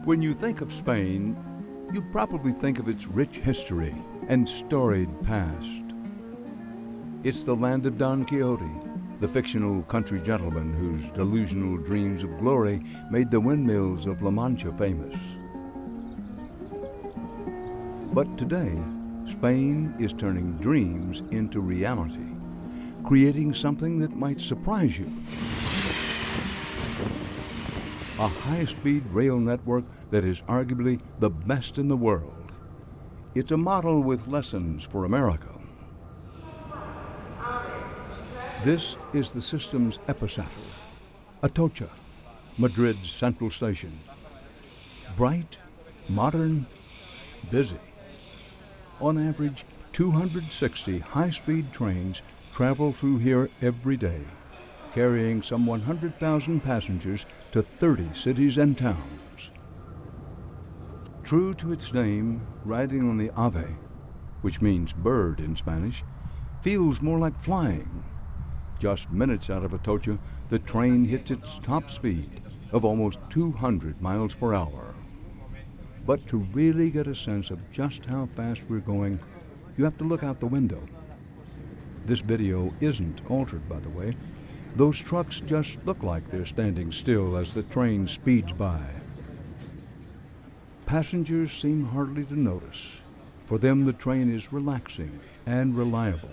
When you think of Spain, you probably think of its rich history and storied past. It's the land of Don Quixote, the fictional country gentleman whose delusional dreams of glory made the windmills of La Mancha famous. But today, Spain is turning dreams into reality, creating something that might surprise you. A high-speed rail network that is arguably the best in the world. It's a model with lessons for America. This is the system's epicenter, Atocha, Madrid's central station. Bright, modern, busy. On average, 260 high-speed trains travel through here every day, carrying some 100,000 passengers to 30 cities and towns. True to its name, riding on the Ave, which means bird in Spanish, feels more like flying. Just minutes out of Atocha, the train hits its top speed of almost 200 miles per hour. But to really get a sense of just how fast we're going, you have to look out the window. This video isn't altered, by the way. Those trucks just look like they're standing still as the train speeds by. Passengers seem hardly to notice. For them, the train is relaxing and reliable.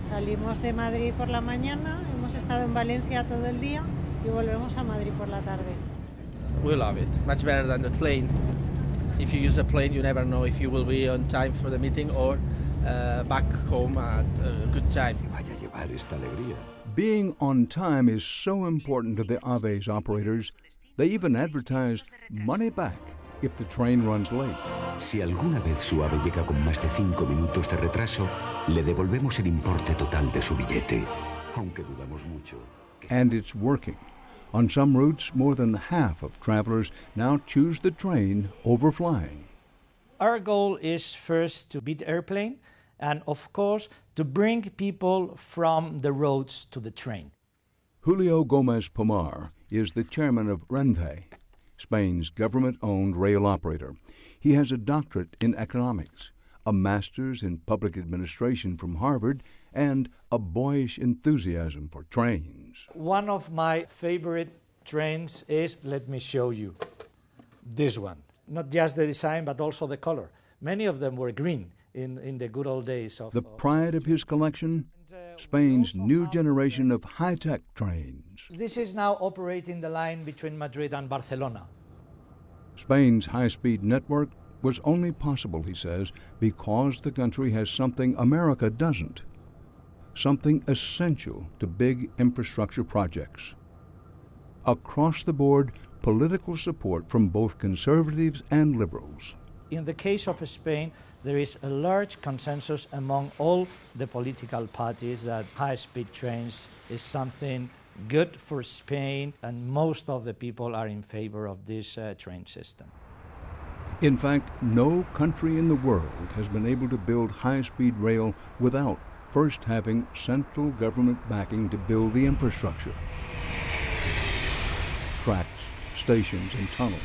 Salimos de Madrid por la mañana, hemos estado en Valencia todo el día y volvemos a Madrid por la tarde. We love it, much better than the plane. If you use a plane, you never know if you will be on time for the meeting or back home at a good time. Being on time is so important to the Ave's operators, they even advertise money back if the train runs late. Si alguna vez su ave llega con más de 5 minutos de retraso, le devolvemos el importe total de su billete, aunque dudamos mucho. And it's working. On some routes, more than half of travelers now choose the train over flying. Our goal is first to beat the airplane and, of course, to bring people from the roads to the train. Julio Gomez Pomar is the chairman of Renfe, Spain's government-owned rail operator. He has a doctorate in economics, a master's in public administration from Harvard, and a boyish enthusiasm for trains. One of my favorite trains is, let me show you, this one. Not just the design, but also the color. Many of them were green in the good old days of... The pride of his collection? Spain's new generation of high-tech trains. This is now operating the line between Madrid and Barcelona. Spain's high-speed network was only possible, he says, because the country has something America doesn't. Something essential to big infrastructure projects. Across the board, political support from both conservatives and liberals. In the case of Spain, there is a large consensus among all the political parties that high-speed trains is something good for Spain, and most of the people are in favor of this train system. In fact, no country in the world has been able to build high-speed rail without first having central government backing to build the infrastructure. Tracks, stations, and tunnels.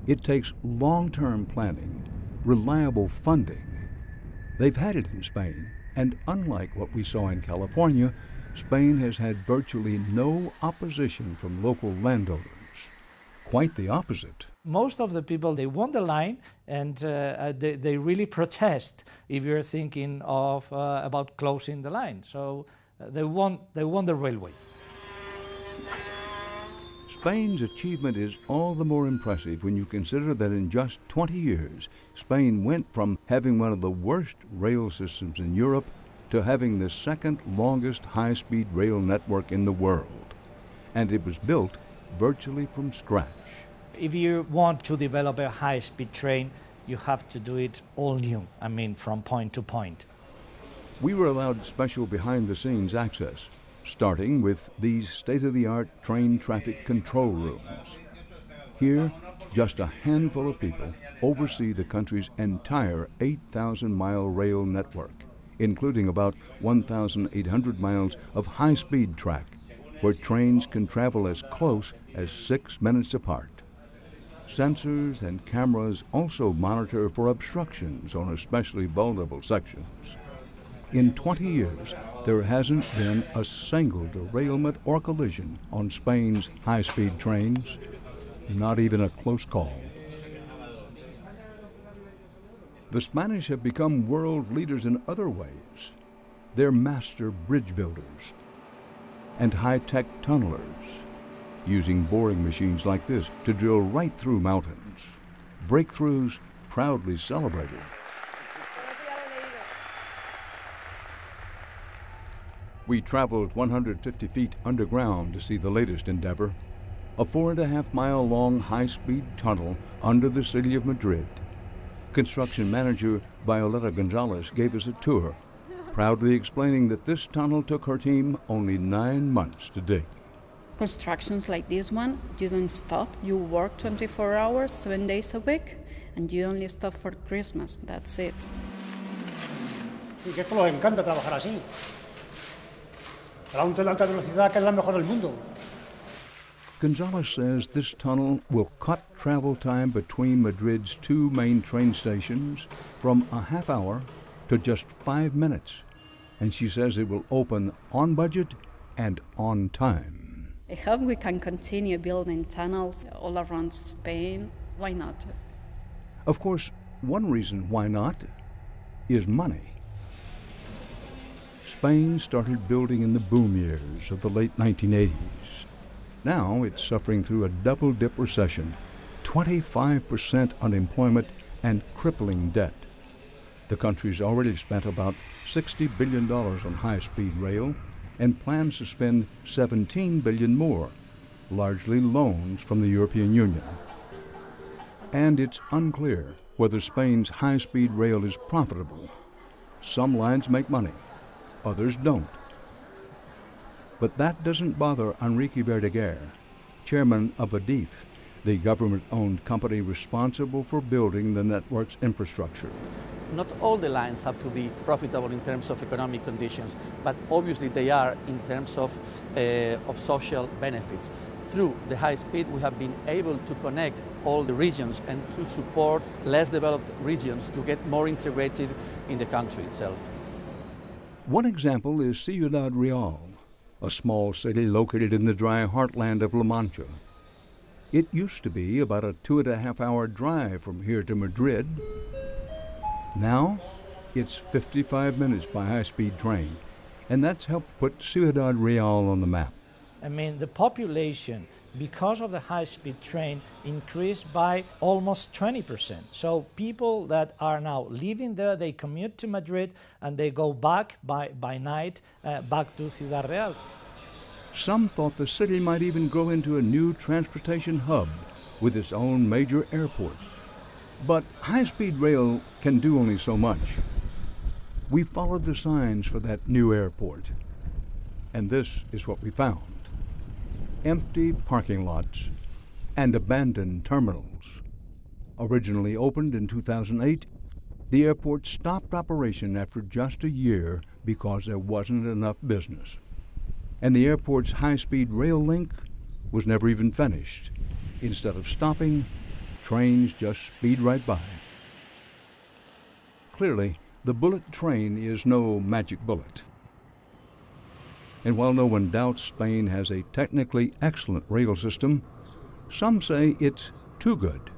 It takes long-term planning, reliable funding. They've had it in Spain, and unlike what we saw in California, Spain has had virtually no opposition from local landowners. Quite the opposite. Most of the people, they want the line, and they really protest if you're thinking of about closing the line. So they want the railway. Spain's achievement is all the more impressive when you consider that in just 20 years, Spain went from having one of the worst rail systems in Europe to having the second longest high-speed rail network in the world. And it was built virtually from scratch. If you want to develop a high-speed train, you have to do it all new, from point to point. We were allowed special behind-the-scenes access, starting with these state-of-the-art train traffic control rooms. Here, just a handful of people oversee the country's entire 8,000-mile rail network, including about 1,800 miles of high-speed track, where trains can travel as close as 6 minutes apart. Sensors and cameras also monitor for obstructions on especially vulnerable sections. In 20 years, there hasn't been a single derailment or collision on Spain's high-speed trains, not even a close call. The Spanish have become world leaders in other ways. They're master bridge builders and high-tech tunnelers, using boring machines like this to drill right through mountains. Breakthroughs proudly celebrated. We traveled 150 feet underground to see the latest endeavor, a 4.5-mile-long high-speed tunnel under the city of Madrid. Construction manager Violeta Gonzalez gave us a tour, proudly explaining that this tunnel took her team only 9 months to dig. Constructions like this one, you don't stop. You work 24 hours, 7 days a week, and you only stop for Christmas. That's it. Y que esto nos encanta trabajar así. Para un tren de alta velocidad que es la mejor del mundo. Gonzalez says this tunnel will cut travel time between Madrid's 2 main train stations from a half hour to just 5 minutes. And she says it will open on budget and on time. I hope we can continue building tunnels all around Spain. Why not? Of course, one reason why not is money. Spain started building in the boom years of the late 1980s. Now it's suffering through a double-dip recession, 25% unemployment, and crippling debt. The country's already spent about $60 billion on high-speed rail and plans to spend $17 billion more, largely loans from the European Union. And it's unclear whether Spain's high-speed rail is profitable. Some lines make money, others don't. But that doesn't bother Enrique Verdaguer, chairman of ADIF, the government-owned company responsible for building the network's infrastructure. Not all the lines have to be profitable in terms of economic conditions, but obviously they are in terms of social benefits. Through the high speed, we have been able to connect all the regions and to support less developed regions to get more integrated in the country itself. One example is Ciudad Real, a small city located in the dry heartland of La Mancha. It used to be about a 2.5-hour drive from here to Madrid. Now, it's 55 minutes by high-speed train, and that's helped put Ciudad Real on the map. I mean, the population, because of the high-speed train, increased by almost 20%. So people that are now living there, they commute to Madrid and they go back by night back to Ciudad Real. Some thought the city might even grow into a new transportation hub with its own major airport. But high-speed rail can do only so much. We followed the signs for that new airport, and this is what we found. Empty parking lots and abandoned terminals. Originally opened in 2008, the airport stopped operation after just a year because there wasn't enough business. And the airport's high-speed rail link was never even finished. Instead of stopping, trains just speed right by. Clearly, the bullet train is no magic bullet. And while no one doubts Spain has a technically excellent rail system, some say it's too good,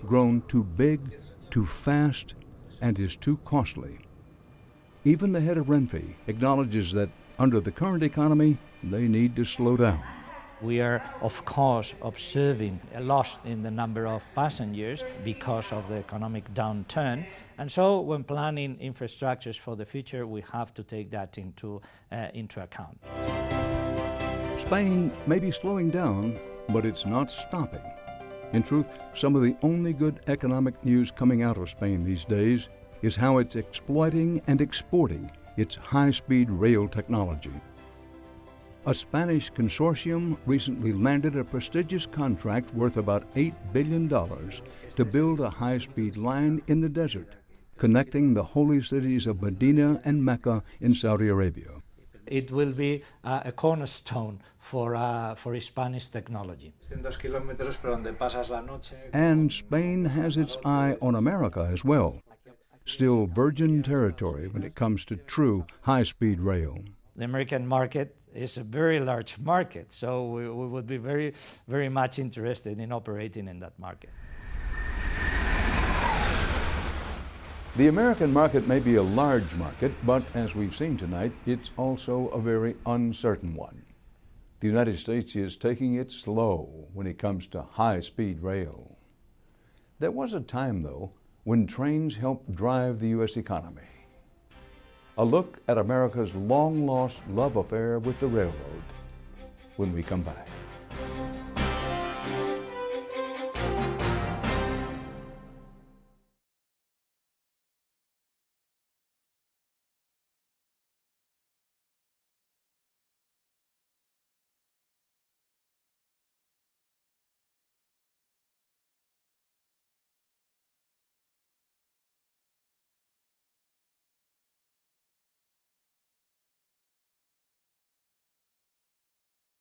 grown too big, too fast, and is too costly. Even the head of Renfe acknowledges that under the current economy, they need to slow down. We are, of course, observing a loss in the number of passengers because of the economic downturn. And so when planning infrastructures for the future, we have to take that into account. Spain may be slowing down, but it's not stopping. In truth, some of the only good economic news coming out of Spain these days is how it's exploiting and exporting its high-speed rail technology. A Spanish consortium recently landed a prestigious contract worth about $8 billion to build a high-speed line in the desert, connecting the holy cities of Medina and Mecca in Saudi Arabia. it will be a cornerstone for Spanish technology. And Spain has its eye on America as well. Still virgin territory when it comes to true high-speed rail. The American market is a very large market, so we would be very, very much interested in operating in that market. The American market may be a large market, but as we've seen tonight, it's also a very uncertain one. The United States is taking it slow when it comes to high-speed rail. There was a time, though, when trains helped drive the U.S. economy. A look at America's long-lost love affair with the railroad when we come back.